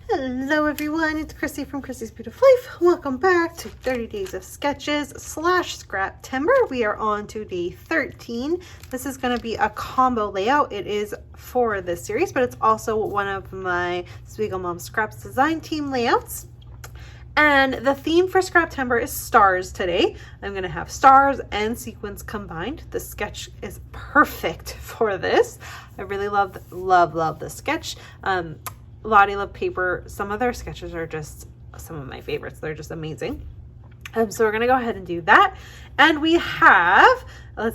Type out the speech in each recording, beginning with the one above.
Hello everyone, it's Chrissy from Chrissy's Beautiful Life. Welcome back to 30 Days of Sketches / Scrap Timber. We are on to day 13. This is going to be a combo layout. It is for this series, but it's also one of my Spiegel Mom Scraps design team layouts. And the theme for Scrap Timber is stars today. I'm going to have stars and sequins combined. The sketch is perfect for this. I really love this sketch. Lottie Love Paper, some of their sketches are just some of my favorites. They're just amazing. So we're going to go ahead and do that. And we have,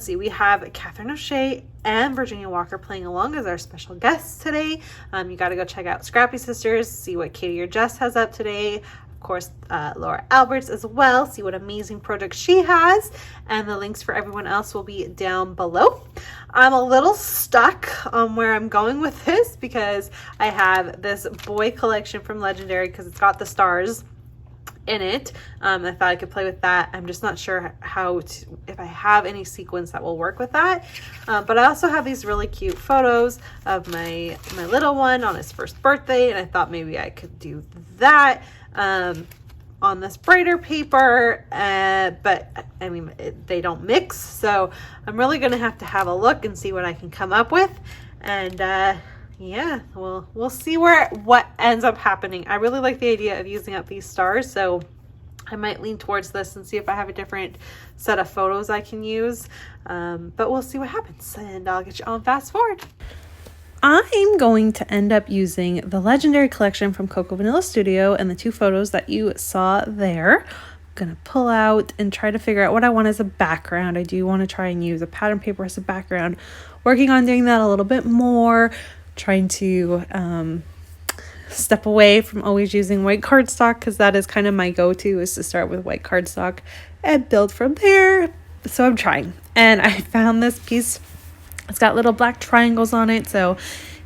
we have Catherine O'Shea and Virginia Walker playing along as our special guests today. You got to go check out Scrappy Sisters, see what Katie or Jess has up today. Of course, Laura Alberts as well, see what amazing projects she has, and the links for everyone else will be down below. I'm a little stuck on where I'm going with this because I have this boy collection from Legendary because it's got the stars in it. I thought I could play with that. I'm just not sure if I have any sequence that will work with that. But I also have these really cute photos of my little one on his first birthday, and I thought maybe I could do that on this brighter paper, but I mean they don't mix, so I'm really gonna have a look and see what I can come up with, and yeah, we'll see what ends up happening. I really like the idea of using up these stars, so I might lean towards this and see if I have a different set of photos I can use, but we'll see what happens, and I'll get you on fast forward. I'm going to end up using the Legendary collection from Coco Vanilla Studio and the two photos that you saw there. I'm going to pull out and try to figure out what I want as a background. I do want to try and use a pattern paper as a background. Working on doing that a little bit more, trying to step away from always using white cardstock because that is kind of my go-to, is to start with white cardstock and build from there. So I'm trying. And I found this piece. It's got little black triangles on it, so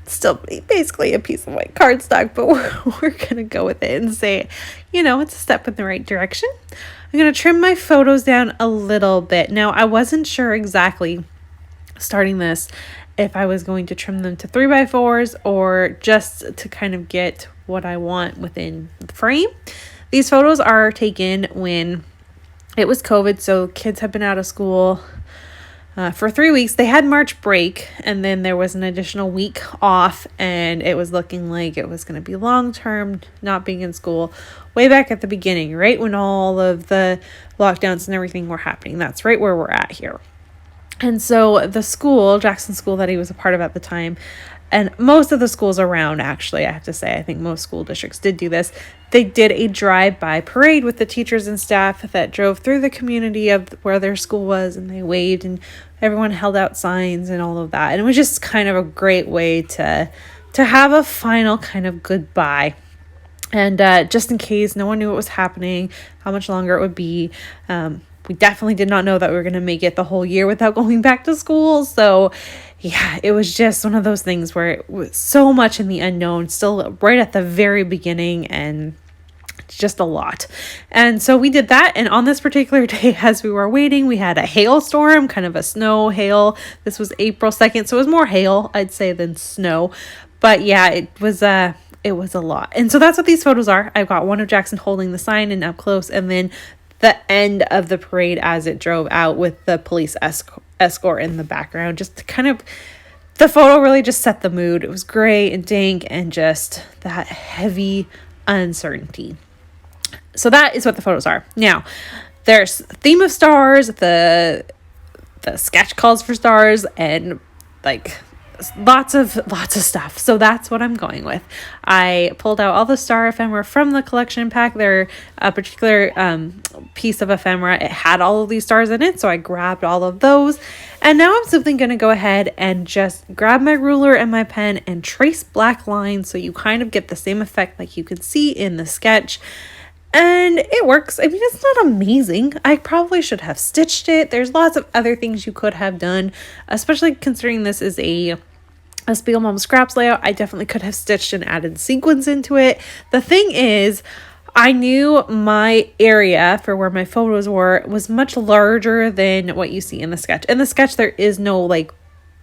it's still basically a piece of white cardstock, but we're going to go with it and say, it's a step in the right direction. I'm going to trim my photos down a little bit. Now, I wasn't sure exactly starting this if I was going to trim them to 3x4s or just to kind of get what I want within the frame. These photos are taken when it was COVID, so kids have been out of school for 3 weeks. They had March break, and then there was an additional week off, and it was looking like it was going to be long-term not being in school way back at the beginning, right when all of the lockdowns and everything were happening. That's right where we're at here. And so the school, Jackson School that he was a part of at the time, and most of the schools around, actually, I have to say, I think most school districts did do this. They did a drive-by parade with the teachers and staff that drove through the community of where their school was, and they waved, and everyone held out signs and all of that. And it was just kind of a great way to have a final kind of goodbye. And just in case no one knew what was happening, how much longer it would be, we definitely did not know that we were going to make it the whole year without going back to school. So yeah, it was just one of those things where it was so much in the unknown, still right at the very beginning, and just a lot. And so we did that. And on this particular day, as we were waiting, we had a hailstorm, kind of a snow hail. This was April 2nd. So it was more hail, I'd say, than snow. But yeah, it was a lot. And so that's what these photos are. I've got one of Jackson holding the sign and up close, and then the end of the parade as it drove out with the police escort in the background. Just to kind of, the photo really just set the mood. It was gray and dank and just that heavy uncertainty. So that is what the photos are. Now, there's a theme of stars, the sketch calls for stars, and like lots of stuff. So that's what I'm going with. I pulled out all the star ephemera from the collection pack. They're a particular piece of ephemera. It had all of these stars in it, so I grabbed all of those. And now I'm simply going to go ahead and just grab my ruler and my pen and trace black lines so you kind of get the same effect like you can see in the sketch. And it works. I mean, it's not amazing. I probably should have stitched it. There's lots of other things you could have done, especially considering this is a Spiegel Mom Scraps layout. I definitely could have stitched and added sequins into it. The thing is, I knew my area for where my photos were was much larger than what you see in the sketch. In the sketch, there is no like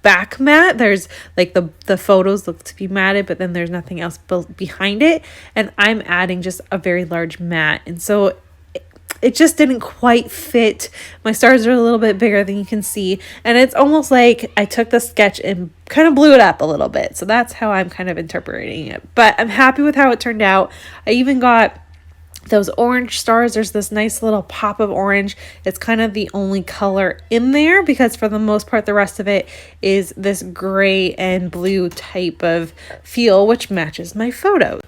back matte. There's like the photos look to be matted, but then there's nothing else behind it. And I'm adding just a very large matte. And so it just didn't quite fit. My stars are a little bit bigger than you can see. And it's almost like I took the sketch and kind of blew it up a little bit. So that's how I'm kind of interpreting it. But I'm happy with how it turned out. I even got those orange stars. There's this nice little pop of orange. It's kind of the only color in there because for the most part, the rest of it is this gray and blue type of feel, which matches my photo.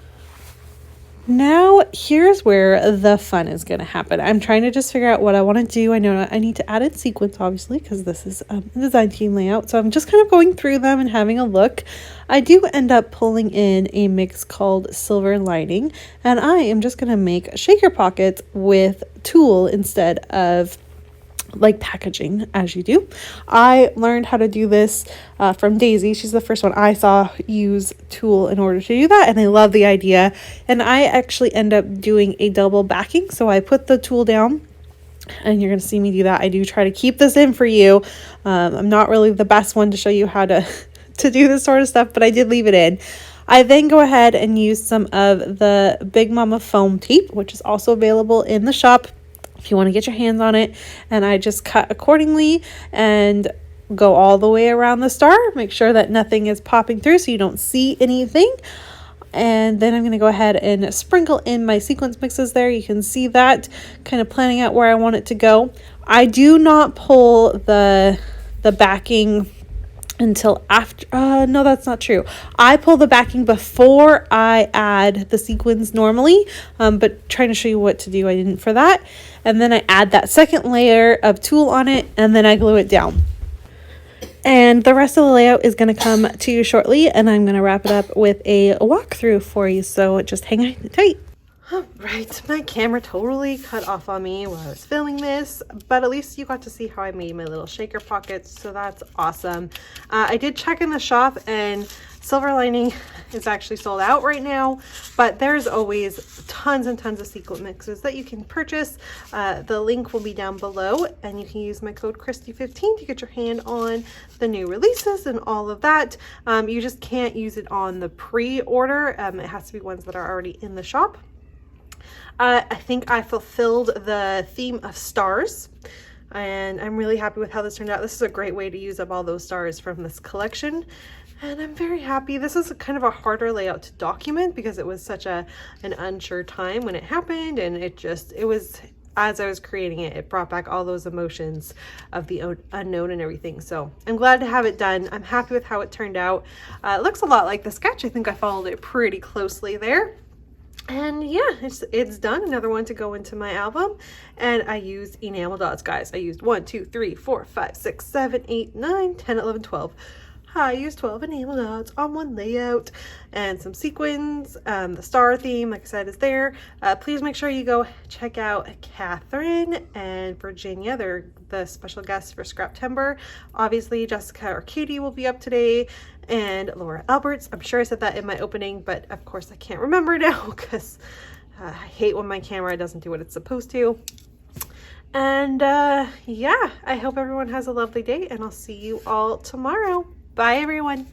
Now, here's where the fun is going to happen. I'm trying to just figure out what I want to do. I know I need to add in sequence, obviously, because this is a design team layout. So I'm just kind of going through them and having a look. I do end up pulling in a mix called Silver Lining, and I am just going to make shaker pockets with tulle instead of like packaging, as you do. I learned how to do this from Daisy. She's the first one I saw use tulle in order to do that, and I love the idea. And I actually end up doing a double backing, so I put the tulle down, and you're going to see me do that. I do try to keep this in for you. I'm not really the best one to show you how to do this sort of stuff, but I did leave it in. I then go ahead and use some of the Big Mama foam tape, which is also available in the shop if you want to get your hands on it. And I just cut accordingly and go all the way around the star. Make sure that nothing is popping through so you don't see anything. And then I'm going to go ahead and sprinkle in my sequence mixes there. You can see that, kind of planning out where I want it to go. I do not pull the backing until after. No, that's not true. I pull the backing before I add the sequins normally, but trying to show you what to do, I didn't for that. And then I add that second layer of tulle on it, and then I glue it down. And the rest of the layout is going to come to you shortly, and I'm going to wrap it up with a walkthrough for you, so just hang tight. All right, my camera totally cut off on me while I was filming this, but at least you got to see how I made my little shaker pockets, so that's awesome. I did check in the shop, and Silver Lining is actually sold out right now, but there's always tons and tons of sequin mixes that you can purchase. The link will be down below, and you can use my code Christy15 to get your hand on the new releases and all of that. You just can't use it on the pre-order. It has to be ones that are already in the shop. I think I fulfilled the theme of stars, and I'm really happy with how this turned out. This is a great way to use up all those stars from this collection, and I'm very happy. This is kind of a harder layout to document because it was such an unsure time when it happened, and it was, as I was creating it, it brought back all those emotions of the unknown and everything. So I'm glad to have it done. I'm happy with how it turned out. It looks a lot like the sketch. I think I followed it pretty closely there. And yeah, it's done. Another one to go into my album. And I used enamel dots, guys. I used 1, 2, 3, 4, 5, 6, 7, 8, 9, 10, 11, 12. I used 12 enamel dots on one layout and some sequins. The star theme, like I said, is there. Please make sure you go check out Catherine and Virginia. They're the special guests for Scraptember. Obviously, Jessica or Katie will be up today, and Laura Alberts. I'm sure I said that in my opening, but of course I can't remember now because I hate when my camera doesn't do what it's supposed to. And yeah, I hope everyone has a lovely day, and I'll see you all tomorrow. Bye, everyone.